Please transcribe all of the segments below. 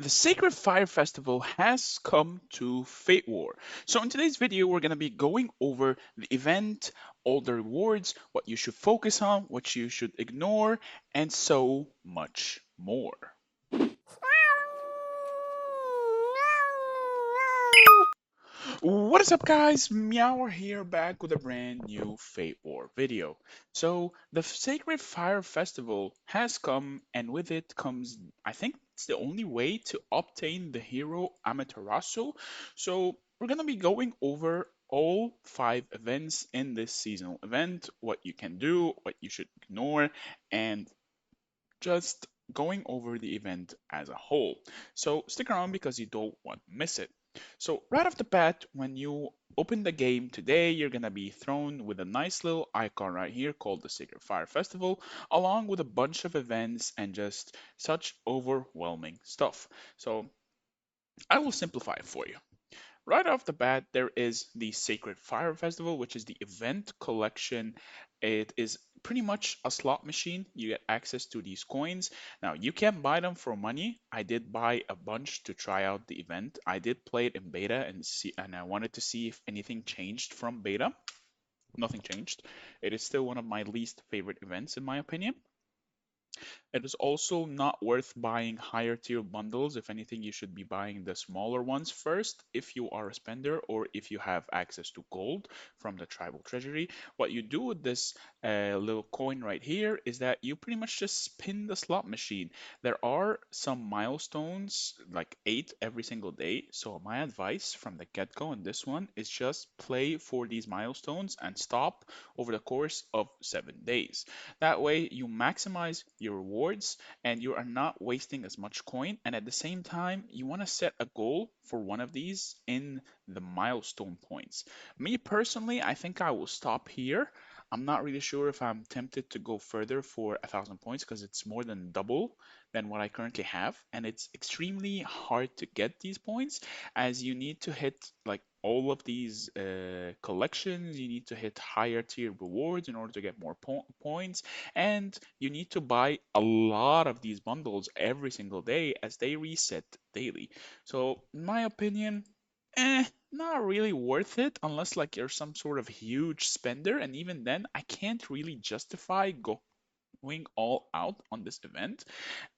The Sacred Fire Festival has come to Fatewar. So in today's video, we're going to be going over the event, all the rewards, what you should focus on, what you should ignore, and so much more. What is up guys, Meow here back with a brand new Fate War video. So the Sacred Fire Festival has come and with it comes, I think it's the only way to obtain the hero AMATERASU. So we're going to be going over all 5 events in this seasonal event, what you can do, what you should ignore, and just going over the event as a whole. So stick around because you don't want to miss it. So right off the bat, when you open the game today, you're gonna be thrown with a nice little icon right here called the Sacred Fire Festival, along with a bunch of events and just such overwhelming stuff. So I will simplify it for you. Right off the bat, there is the Sacred Fire Festival, which is the event collection. It is pretty much a slot machine. You get access to these coins. Now, you can buy them for money. I did buy a bunch to try out the event. I did play it in beta and I wanted to see if anything changed from beta. Nothing changed. It is still one of my least favorite events in my opinion. It is also not worth buying higher tier bundles. If anything, you should be buying the smaller ones first if you are a spender or if you have access to gold from the tribal treasury. What you do with this little coin right here is that you pretty much just spin the slot machine. There are some milestones, like 8 every single day. So my advice from the get-go on this one is just play for these milestones and stop over the course of 7 days. That way, you maximize your rewards and you are not wasting as much coin. And at the same time, you want to set a goal for one of these in the milestone points. Me personally, I think I will stop here. I'm not really sure if I'm tempted to go further for 1,000 points because it's more than double than what I currently have. And it's extremely hard to get these points as you need to hit like all of these collections. You need to hit higher tier rewards in order to get more points, and you need to buy a lot of these bundles every single day as they reset daily. So, in my opinion, not really worth it unless like you're some sort of huge spender, and even then, I can't really justify going all out on this event.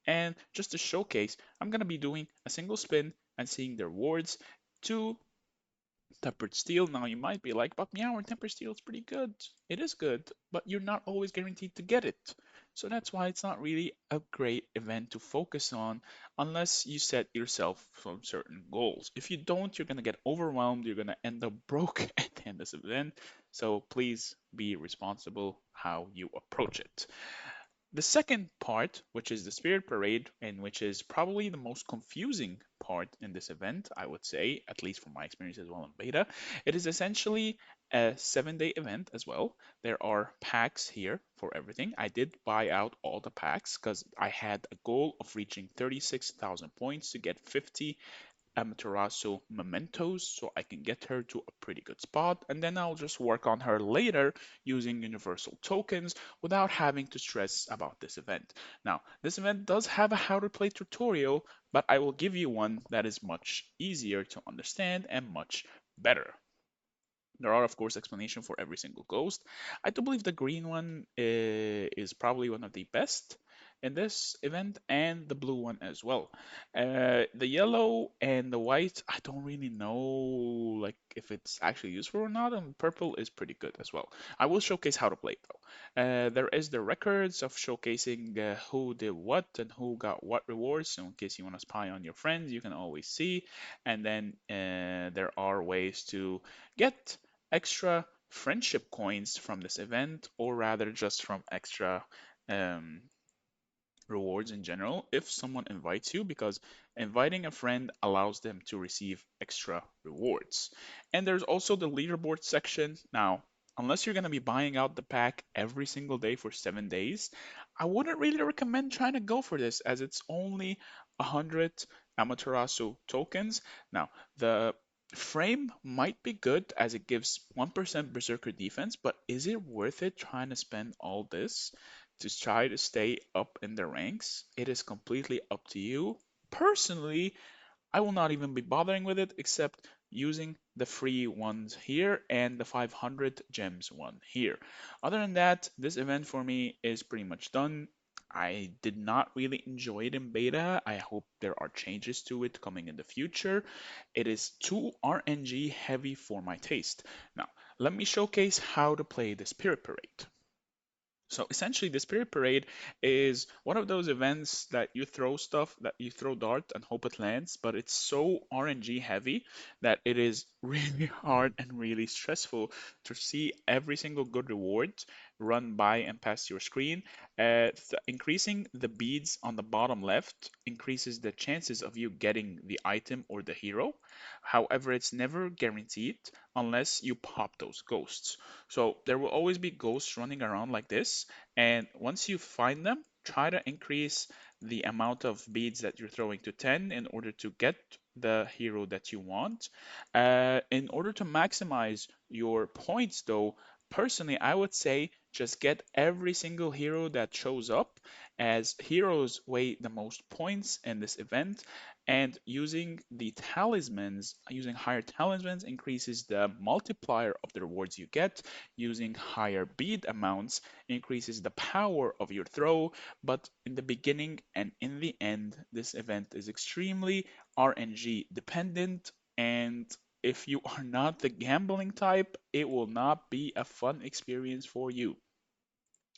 And just to showcase, I'm gonna be doing a single spin and seeing the rewards to tempered steel. Now you might be like, but meow, tempered steel is pretty good. It is good, but you're not always guaranteed to get it. So that's why it's not really a great event to focus on unless you set yourself some certain goals. If you don't, you're gonna get overwhelmed, you're gonna end up broke at the end of this event. So please be responsible how you approach it. The second part, which is the Spirit Parade, and which is probably the most confusing part in this event, I would say, at least from my experience as well in beta, it is essentially a 7-day event as well. There are packs here for everything. I did buy out all the packs because I had a goal of reaching 36,000 points to get 50 Amaterasu mementos so I can get her to a pretty good spot, and then I'll just work on her later using universal tokens without having to stress about this event. Now, this event does have a how to play tutorial, but I will give you one that is much easier to understand and much better. There are, of course, explanations for every single ghost. I do believe the green one is probably one of the best in this event, and the blue one as well. The yellow and the white, I don't really know like if it's actually useful or not, and purple is pretty good as well. I will showcase how to play it though. There is the records of showcasing who did what and who got what rewards. So in case you want to spy on your friends, you can always see. And then there are ways to get extra friendship coins from this event, or rather just from extra um, rewards in general if someone invites you, because inviting a friend allows them to receive extra rewards. And there's also the leaderboard section. Now, unless you're going to be buying out the pack every single day for 7 days, I wouldn't really recommend trying to go for this as it's only 100 Amaterasu tokens. Now, the frame might be good as it gives 1% berserker defense, but is it worth it trying to spend all this to try to stay up in the ranks? It is completely up to you. personally, I will not even be bothering with it except using the free ones here and the 500 gems one here. Other than that, this event for me is pretty much done. I did not really enjoy it in beta. I hope there are changes to it coming in the future. It is too RNG heavy for my taste. Now, let me showcase how to play the Spirit Parade. So essentially, the Spirit Parade is one of those events that you throw stuff, that you throw dart and hope it lands, but it's so RNG heavy that it is really hard and really stressful to see every single good reward run by and past your screen. Increasing the beads on the bottom left increases the chances of you getting the item or the hero. However, it's never guaranteed unless you pop those ghosts. So there will always be ghosts running around like this, and once you find them, try to increase the amount of beads that you're throwing to 10 in order to get the hero that you want. In order to maximize your points, though, personally, I would say just get every single hero that shows up, as heroes weigh the most points in this event, and using the talismans, using higher talismans increases the multiplier of the rewards you get. Using higher bead amounts increases the power of your throw, but in the beginning and in the end, this event is extremely RNG dependent, and if you are not the gambling type, it will not be a fun experience for you.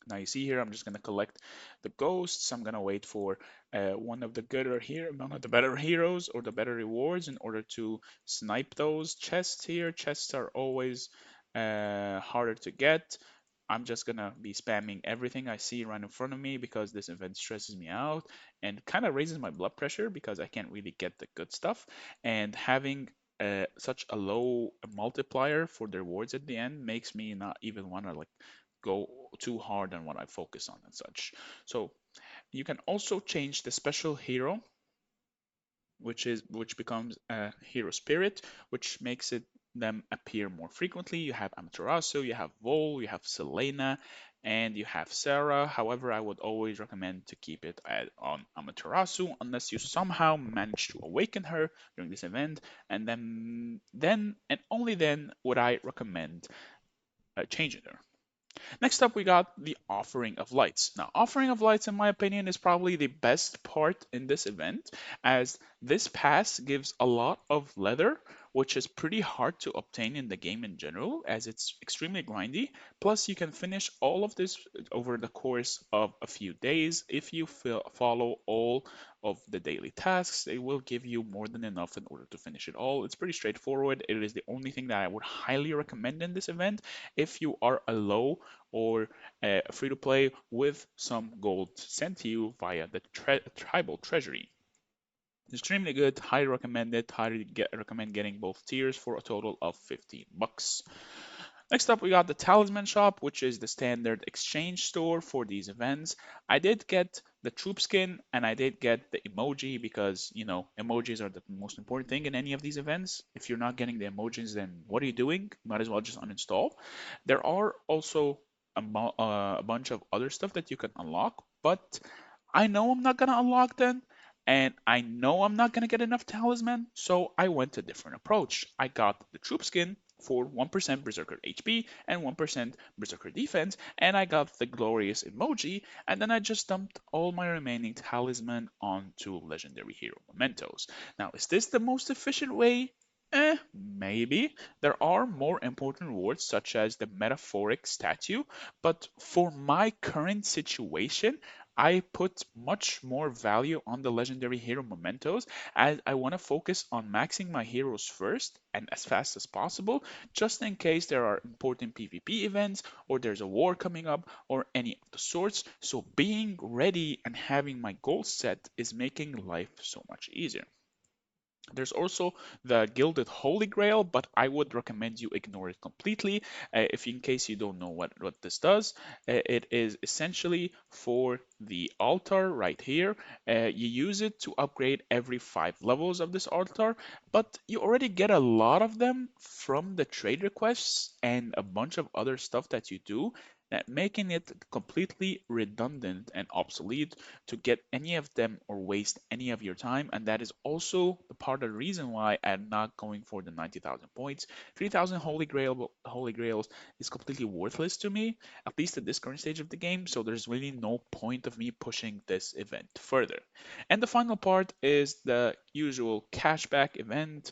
Now you see here, I'm just going to collect the ghosts. I'm going to wait for one of the gooder here, one of the better heroes or the better rewards in order to snipe those chests here. Chests are always harder to get. I'm just going to be spamming everything I see right in front of me because this event stresses me out and kind of raises my blood pressure because I can't really get the good stuff. And having such a low multiplier for the rewards at the end makes me not even want to like go too hard on what I focus on and such. So you can also change the special hero, which becomes a hero spirit, which makes it them appear more frequently. You have Amaterasu, you have Vol, you have Selena, and you have Sarah. However, I would always recommend to keep it on Amaterasu unless you somehow manage to awaken her during this event, and then and only then would I recommend changing her. Next up, we got the Offering of Lights. Now, Offering of Lights, in my opinion, is probably the best part in this event, as this pass gives a lot of leather, which is pretty hard to obtain in the game in general, as it's extremely grindy. Plus, you can finish all of this over the course of a few days if you follow all of the daily tasks. It will give you more than enough in order to finish it all. It's pretty straightforward. It is the only thing that I would highly recommend in this event if you are a low or free to play with some gold sent to you via the tribal treasury. Extremely good, highly recommended, recommend getting both tiers for a total of 15 bucks. Next up, we got the Talisman Shop, which is the standard exchange store for these events. I did get the troop skin and I did get the emoji because, you know, emojis are the most important thing in any of these events. If you're not getting the emojis, then what are you doing? Might as well just uninstall. There are also a bunch of other stuff that you can unlock, but I know I'm not gonna unlock them, and I know I'm not gonna get enough talisman, so I went a different approach. I got the troop skin for 1% Berserker HP and 1% Berserker defense, and I got the glorious emoji, and then I just dumped all my remaining talisman onto legendary hero mementos. Now, is this the most efficient way? Maybe. There are more important rewards, such as the metaphoric statue, but for my current situation, I put much more value on the legendary hero mementos as I want to focus on maxing my heroes first and as fast as possible, just in case there are important PvP events or there's a war coming up or any of the sorts. So being ready and having my goals set is making life so much easier. There's also the Gilded Holy Grail, but I would recommend you ignore it completely. If in case you don't know what this does, it is essentially for the altar right here. You use it to upgrade every 5 levels of this altar, but you already get a lot of them from the trade requests and a bunch of other stuff that you do. making it completely redundant and obsolete to get any of them or waste any of your time. And that is also the part of the reason why I'm not going for the 90,000 points. 3,000 Holy Grails is completely worthless to me, at least at this current stage of the game. So there's really no point of me pushing this event further. And the final part is the usual cashback event.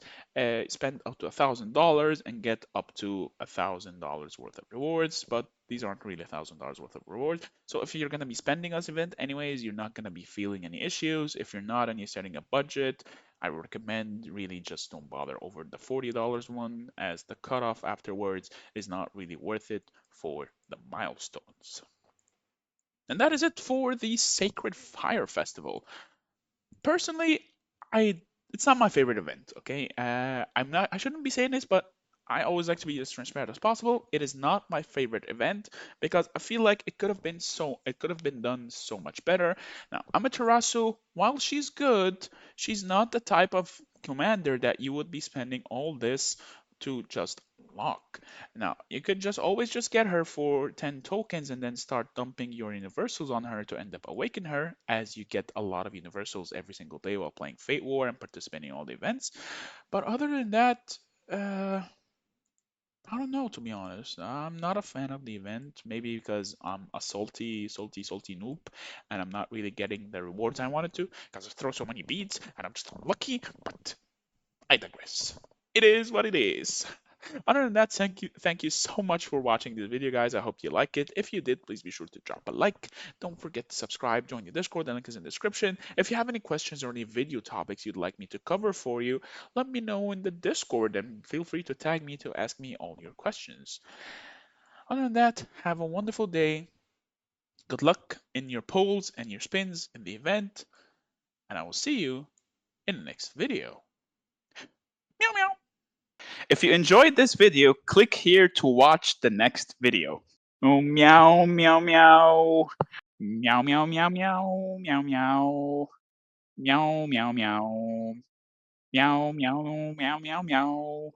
Spend up to $1,000 and get up to $1,000 worth of rewards, but these aren't really $1,000 worth of rewards. So if you're going to be spending on this event anyways, you're not going to be feeling any issues. If you're not and you're setting a budget, I would recommend really just don't bother over the $40 one, as the cutoff afterwards is not really worth it for the milestones. And that is it for the Sacred Fire Festival. Personally, I it's not my favorite event. Okay, I shouldn't be saying this, but I always like to be as transparent as possible. It is not my favorite event because I feel like it could have been done so much better. Now, Amaterasu, while she's good, she's not the type of commander that you would be spending all this to just lock. Now, you could just always just get her for 10 tokens and then start dumping your universals on her to end up awaken her, as you get a lot of universals every single day while playing Fate War and participating in all the events. But other than that, I don't know, to be honest. I'm not a fan of the event. Maybe because I'm a salty noob, and I'm not really getting the rewards I wanted to because I throw so many beads and I'm just unlucky. But I digress. It is what it is. Other than that, thank you so much for watching this video, guys. I hope you like it. If you did, please be sure to drop a like. Don't forget to subscribe, join the Discord, the link is in the description. If you have any questions or any video topics you'd like me to cover for you, let me know in the Discord and feel free to tag me to ask me all your questions. Other than that, have a wonderful day. Good luck in your polls and your spins in the event, and I will see you in the next video. Meow meow. If you enjoyed this video, click here to watch the next video. Oh, meow, meow, meow. Meow, meow, meow, meow, meow, meow. Meow, meow, meow. Meow, meow, meow, meow, meow.